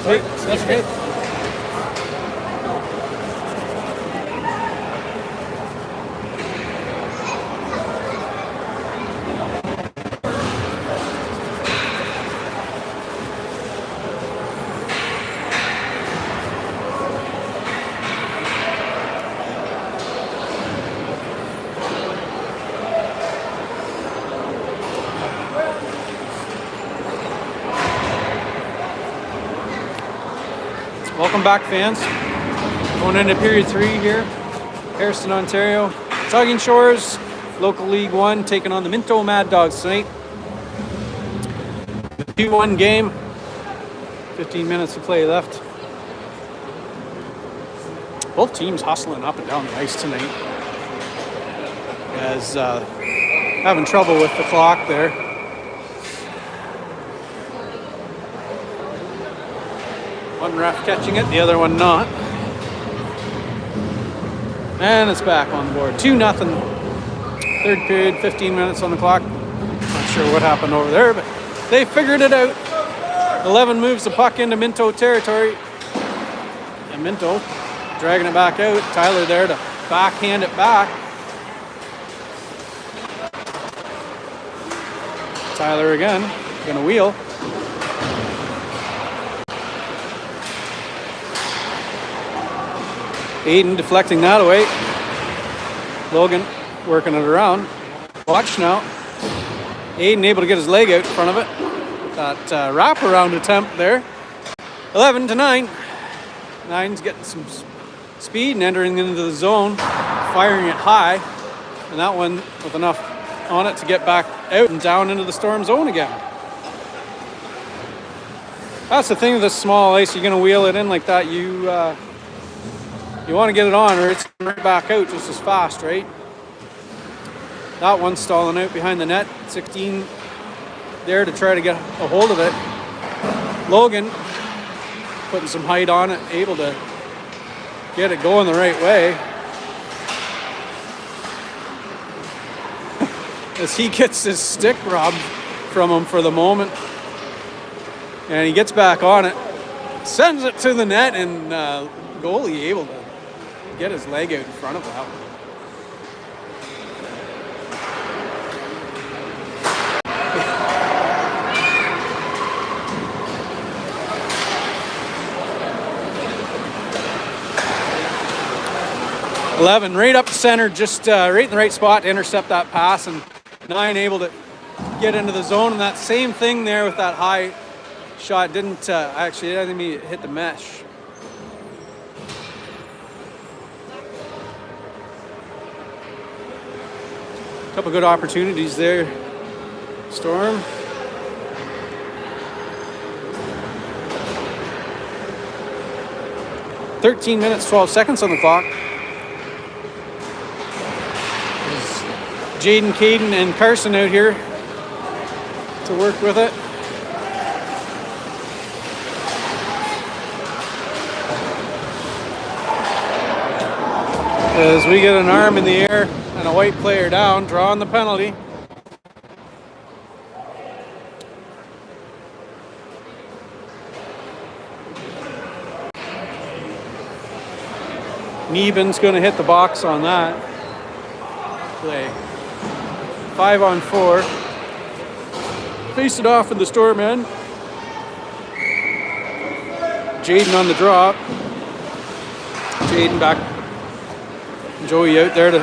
great. That's great. Welcome back, fans. Going into period 3 here. Harrison, Ontario. Tugging Shores, local League 1, taking on the Minto Mad Dogs tonight. The 2-1 game. 15 minutes to play left. Both teams hustling up and down the ice tonight. As having trouble with the clock there. One ref catching it, the other one not. And it's back on the board. 2-0. Third period, 15 minutes on the clock. Not sure what happened over there, but they figured it out. 11 moves the puck into Minto territory. And Minto dragging it back out. Tyler there to backhand it back. Tyler again, gonna wheel. Aiden deflecting that away. Logan working it around. Watch now. Aiden able to get his leg out in front of it. That wraparound attempt there. 11-9. Nine's getting some speed and entering into the zone. Firing it high. And that one with enough on it to get back out and down into the Storm zone again. That's the thing with this small ice. You're going to wheel it in like that. You want to get it on or it's right back out just as fast, right? That one's stalling out behind the net. 16 there to try to get a hold of it. Logan putting some height on it, able to get it going the right way. As he gets his stick robbed from him for the moment. And he gets back on it. Sends it to the net and goalie able to get his leg out in front of that one. Eleven right up the center, just right in the right spot to intercept that pass, and 9 able to get into the zone. And that same thing there with that high shot didn't actually, I think he hit the mesh. Couple good opportunities there. Storm. "13 minutes, 12 seconds on the clock. Jaden, Caden, and Carson out here to work with it. As we get an arm in the air and a white player down, drawing the penalty. Neben's going to hit the box on that play. 5-on-4. Face it off in the Storm end. Jaden on the drop. Jaden back. Joey out there to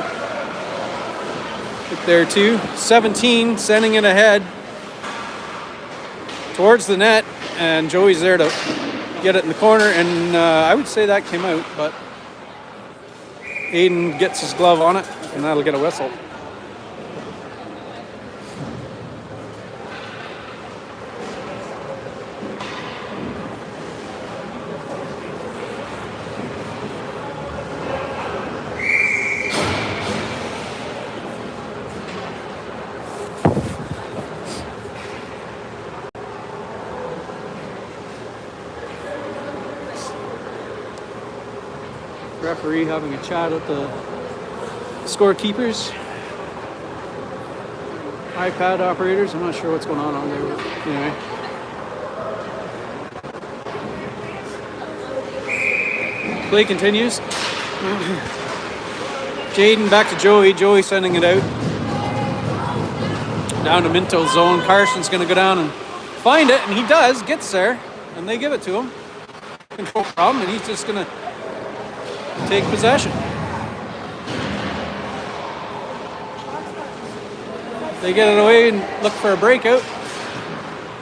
get there too. 17 sending it ahead towards the net, and Joey's there to get it in the corner, and I would say that came out, but Aiden gets his glove on it, and that'll get a whistle. Referee having a chat with the scorekeepers, iPad operators. I'm not sure what's going on there, but anyway. Play continues. Jaden back to Joey. Joey sending it out. Down to Minto's zone. Carson's going to go down and find it, and he does. Gets there, and they give it to him. Control problem, and he's just going to take possession. They get it away and look for a breakout.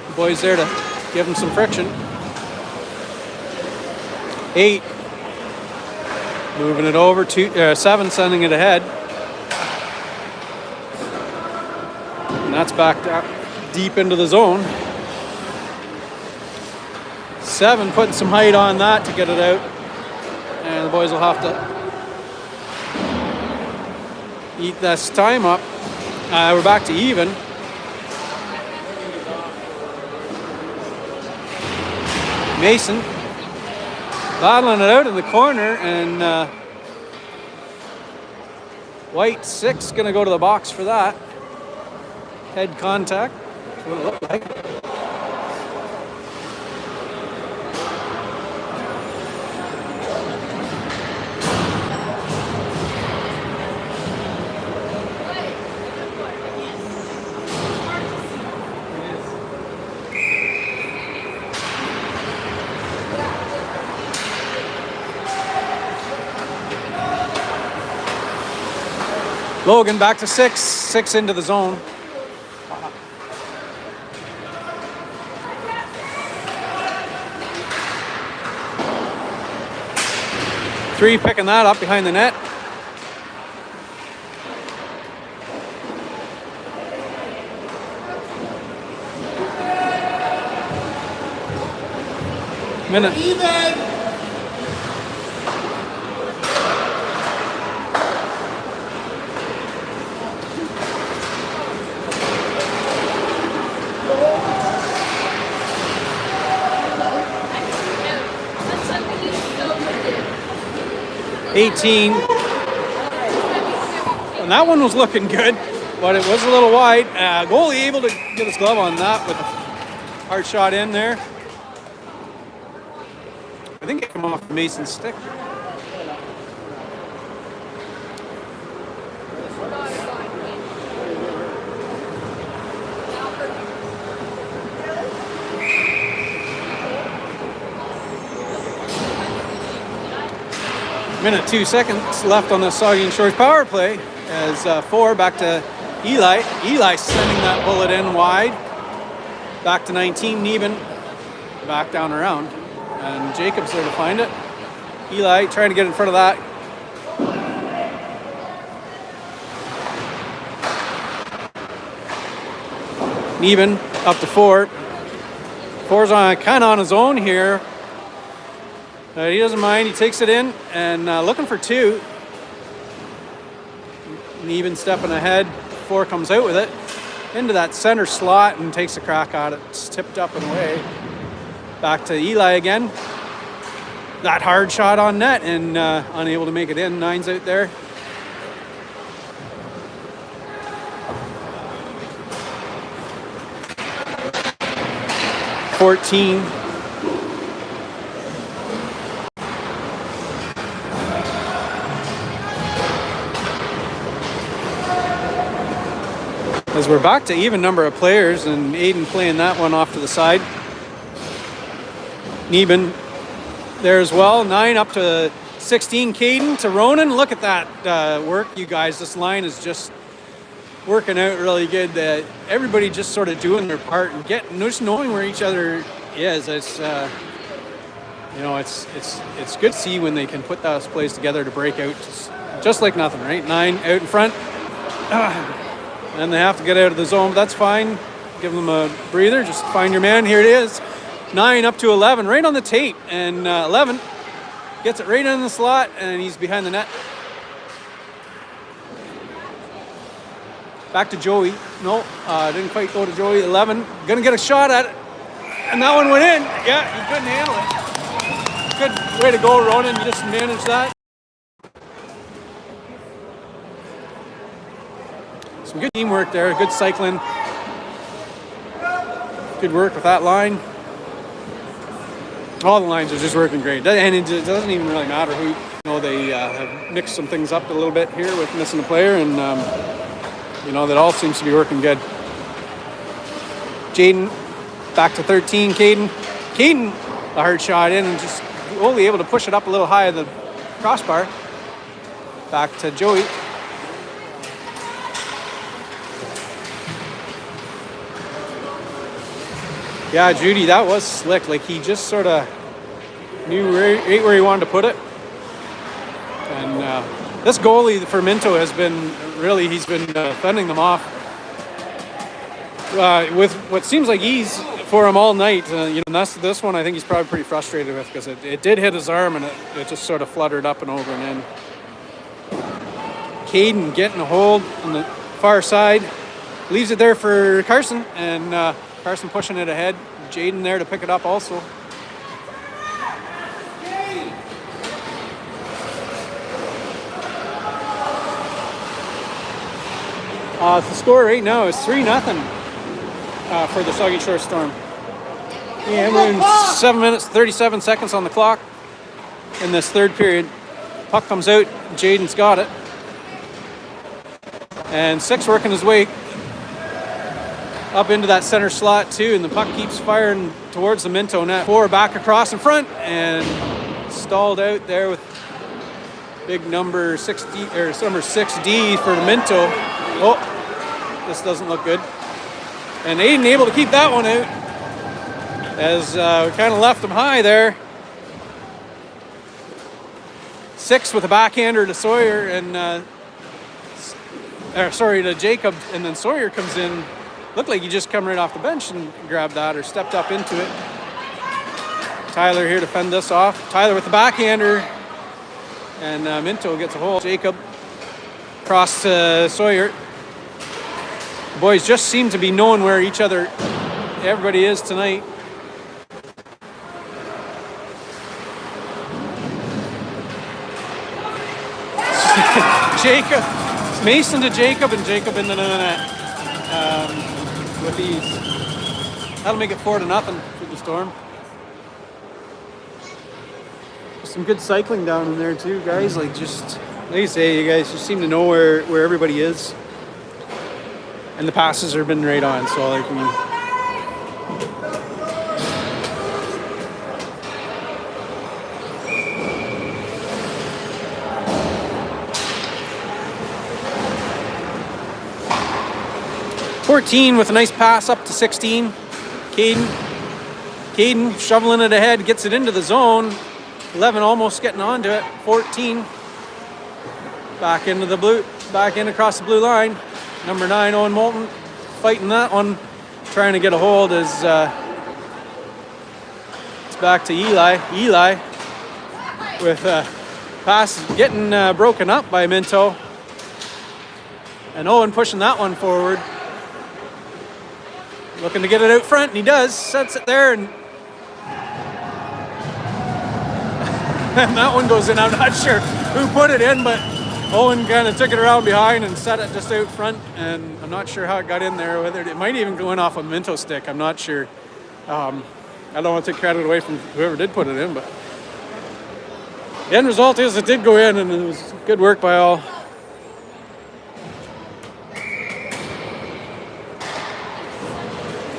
The boys there to give him some friction. 8. Moving it over. 7 sending it ahead. And that's back deep into the zone. 7 putting some height on that to get it out. And the boys will have to eat this time up. We're back to even. Mason battling it out in the corner, and White 6 gonna go to the box for that. Head contact. That's what it looked like. Logan back to 6. 6 into the zone. Three picking that up behind the net. Minute. Even. $18. And that one was looking good, but it was a little wide. Goalie able to get his glove on that with a hard shot in there. I think it came off Mason's stick. Minute 2 seconds left on the Saugeen Shores power play as 4 back to Eli. Eli sending that bullet in wide. Back to 19, Neben back down around. And Jacobs there to find it. Eli trying to get in front of that. Neben up to 4. 4's kind of on his own here. He doesn't mind. He takes it in and looking for 2. Neben stepping ahead. 4 comes out with it into that center slot and takes a crack at it. It's tipped up and away. Back to Eli again. That hard shot on net and unable to make it in. 9's out there. $14. As we're back to even number of players, and Aiden playing that one off to the side. Neben there as well. 9 up to 16. Caden to Ronan. Look at that work, you guys. This line is just working out really good. Everybody just sort of doing their part and just knowing where each other is. It's it's good to see when they can put those plays together to break out just like nothing, right? 9 out in front. And they have to get out of the zone, but that's fine. Give them a breather. Just find your man. Here it is. 9 up to 11, right on the tape. And 11 gets it right in the slot, and he's behind the net. Back to Joey. No, didn't quite go to Joey. 11, gonna get a shot at it. And that one went in. Yeah, he couldn't handle it. Good way to go, Ronan. You just managed that. Some good teamwork there, good cycling. Good work with that line. All the lines are just working great, and it doesn't even really matter who. They have mixed some things up a little bit here with missing a player, and that all seems to be working good. Jaden back to 13. Caden, a hard shot in, and just only able to push it up a little high of the crossbar. Back to Joey. Yeah, Judy, that was slick. Like, he just sort of knew right where he wanted to put it. And this goalie for Minto has been he's been fending them off with what seems like ease for him all night. And that's this one I think he's probably pretty frustrated with, because it did hit his arm and it just sort of fluttered up and over and in. Caden getting a hold on the far side, leaves it there for Carson, and Carson pushing it ahead. Jaden there to pick it up also. The score right now is 3-0 for the Saugeen Shore Storm. Yeah, we're in 7 minutes, 37 seconds on the clock in this third period. Puck comes out, Jaden's got it. And Six working his way up into that center slot too, and the puck keeps firing towards the Minto net. 4 back across in front, and stalled out there with big number 6D for the Minto. Oh, this doesn't look good. And Aiden able to keep that one out, as we kind of left him high there. Six with a backhander to Sawyer, and to Jacob, and then Sawyer comes in. Looked like he just come right off the bench and grabbed that, or stepped up into it. Tyler here to fend this off. Tyler with the backhander, and Minto gets a hold. Jacob across to Sawyer. The boys just seem to be knowing where everybody is tonight. Jacob, Mason to Jacob, and Jacob into the net with ease. That'll make it 4-0 for the Storm. Some good cycling down in there too, guys. Like you say, you guys just seem to know where everybody is, and the passes have been right on. So like, I mean, 14 with a nice pass up to 16. Caden shoveling it ahead, gets it into the zone. 11 almost getting onto it. 14 back in across the blue line. Number 9, Owen Moulton, fighting that one, trying to get a hold as it's back to Eli. Eli with pass getting broken up by Minto, and Owen pushing that one forward. Looking to get it out front, and he does. Sets it there, and that one goes in. I'm not sure who put it in, but Owen kind of took it around behind and set it just out front, and I'm not sure how it got in there. Whether it might even go in off a Minto stick. I'm not sure. I don't want to take credit away from whoever did put it in, but the end result is it did go in, and it was good work by all.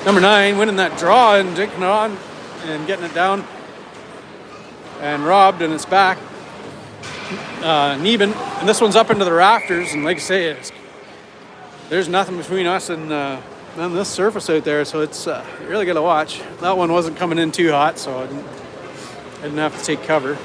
Number 9 winning that draw and taking it on and getting it down. And robbed, and it's back. Neben, and this one's up into the rafters, and like I say, there's nothing between us and this surface out there, so it's really got to watch. That one wasn't coming in too hot, so I didn't have to take cover.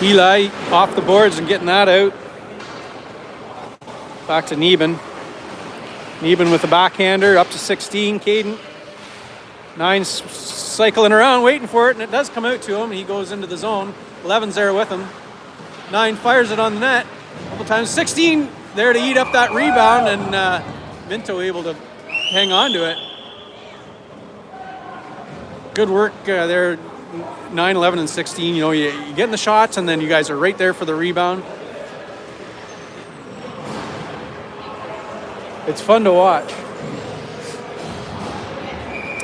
Eli off the boards and getting that out. Back to Neben. Neben with the backhander up to 16. Caden. 9's cycling around waiting for it, and it does come out to him. He goes into the zone. 11's there with him. 9 fires it on the net. A couple times. 16 there to eat up that rebound, and Minto able to hang on to it. Good work there, 9, 11, and 16. You know, you get in the shots, and then you guys are right there for the rebound. It's fun to watch.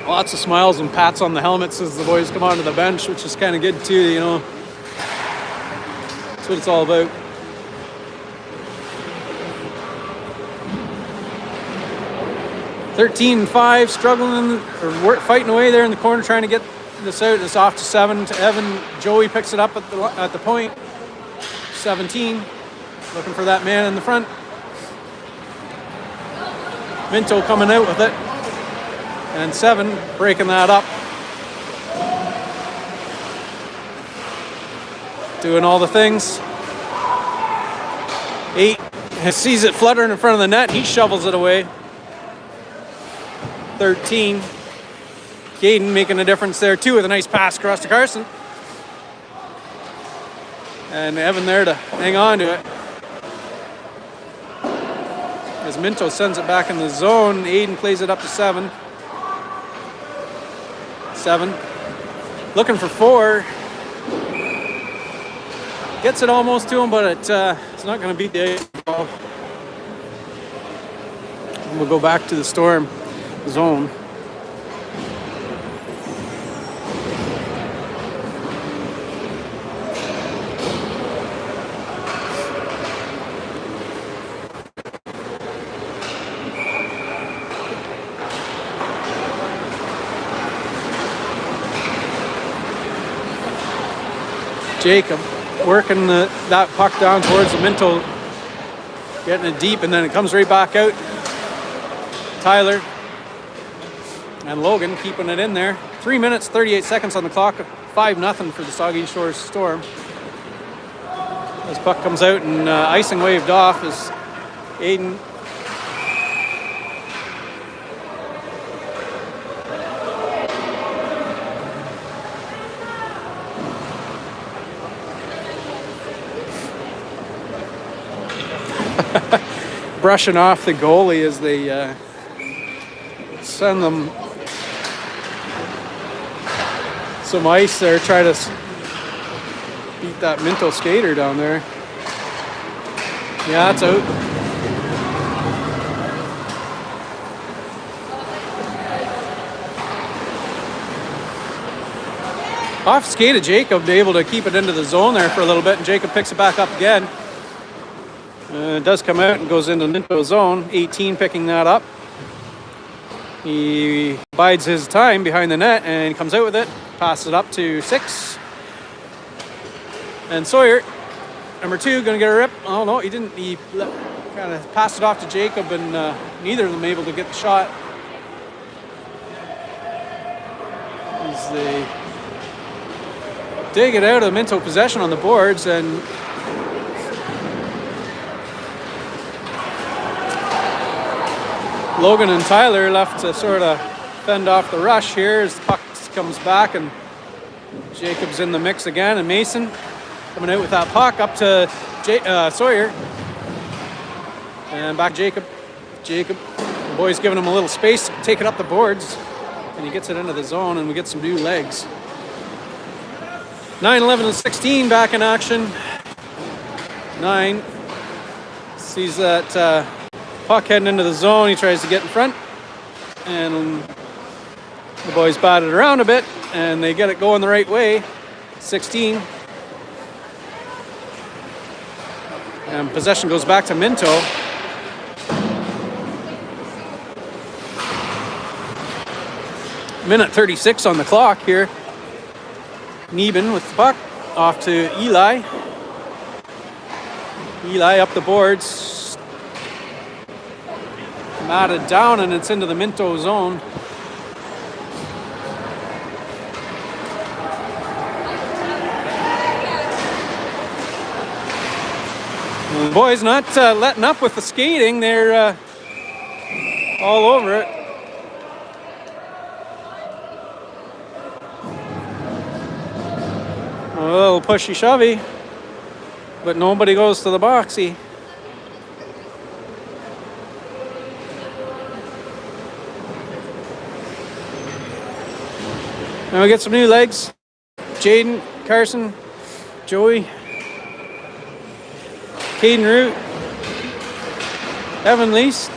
Lots of smiles and pats on the helmets as the boys come onto the bench, which is kind of good too, you know. That's what it's all about. (13-5), struggling or fighting away there in the corner, trying to get this out. It's off to 7 to Evan. Joey picks it up at the point. 17, looking for that man in the front. Minto coming out with it. And 7 breaking that up. Doing all the things. 8 sees it fluttering in front of the net. He shovels it away. 13. Caden making a difference there too with a nice pass across to Carson. And Evan there to hang on to it. As Minto sends it back in the zone, Aiden plays it up to 7. 7. Looking for 4. Gets it almost to him, but it's not going to beat the 8 ball. We'll go back to the Storm zone. Jacob working that puck down towards the Minto, getting it deep, and then it comes right back out. Tyler and Logan keeping it in there. 3 minutes, 38 seconds on the clock. 5-0 for the Saugeen Shores Storm. This puck comes out and icing waved off as Aiden brushing off the goalie as they send them some ice there, try to beat that Minto skater down there. Yeah, it's out. Off skate of Jacob, able to keep it into the zone there for a little bit, and Jacob picks it back up again. It does come out and goes into Minto zone. 18 picking that up. He bides his time behind the net and comes out with it. Passes it up to 6. And Sawyer, number 2, going to get a rip. Oh no, he didn't. He kind of passed it off to Jacob, and neither of them able to get the shot. As they dig it out of the Minto possession on the boards, and Logan and Tyler left to sort of fend off the rush here as the puck comes back, and Jacob's in the mix again, and Mason coming out with that puck up to Sawyer. And back Jacob. The boys giving him a little space, taking up the boards, and he gets it into the zone, and we get some new legs. 9, 11, and 16 back in action. 9 sees that puck heading into the zone. He tries to get in front, and the boys bat it around a bit, and they get it going the right way. 16. And possession goes back to Minto. Minute 36 on the clock here. Neben with the puck off to Eli. Eli up the boards. Matted down, and it's into the Minto zone. And the boys not letting up with the skating. They're all over it. A little pushy shovey. but nobody goes to the boxy. Now we get some new legs. Jaden, Carson, Joey, Caden Root, Evan Lease.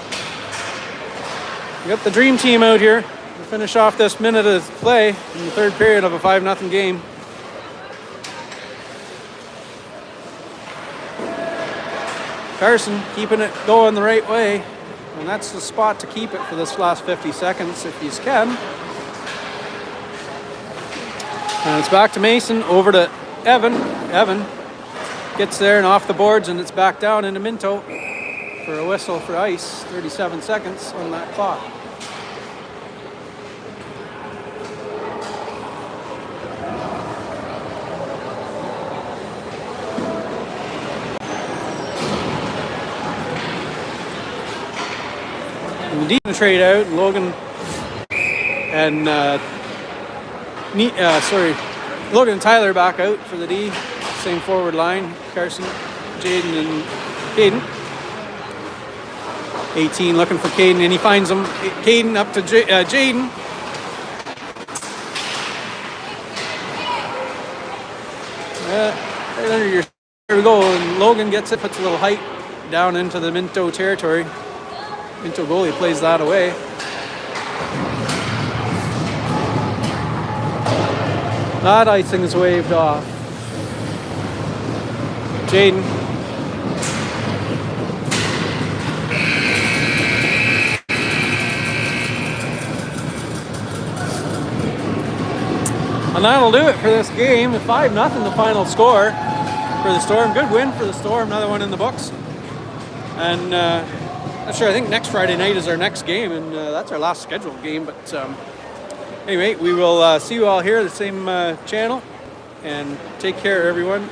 We got the dream team out here to finish off this minute of play in the third period of a 5-0 game. Carson keeping it going the right way, and that's the spot to keep it for this last 50 seconds if you can. And it's back to Mason, over to Evan. Evan gets there and off the boards, and it's back down into Minto for a whistle for ice. 37 seconds on that clock. And the D trade out, Logan and Logan and Tyler back out for the D. Same forward line. Carson, Jaden, and Caden. 18 looking for Caden, and he finds him. Caden up to Jaden. Right under your. There we go. And Logan gets it, puts a little height down into the Minto territory. Minto goalie plays that away. That icing is waved off. Jaden. And that'll do it for this game. 5-0 the final score for the Storm. Good win for the Storm. Another one in the books. And not sure. I think next Friday night is our next game, and that's our last scheduled game. But anyway, we will see you all here, the same channel, and take care, everyone.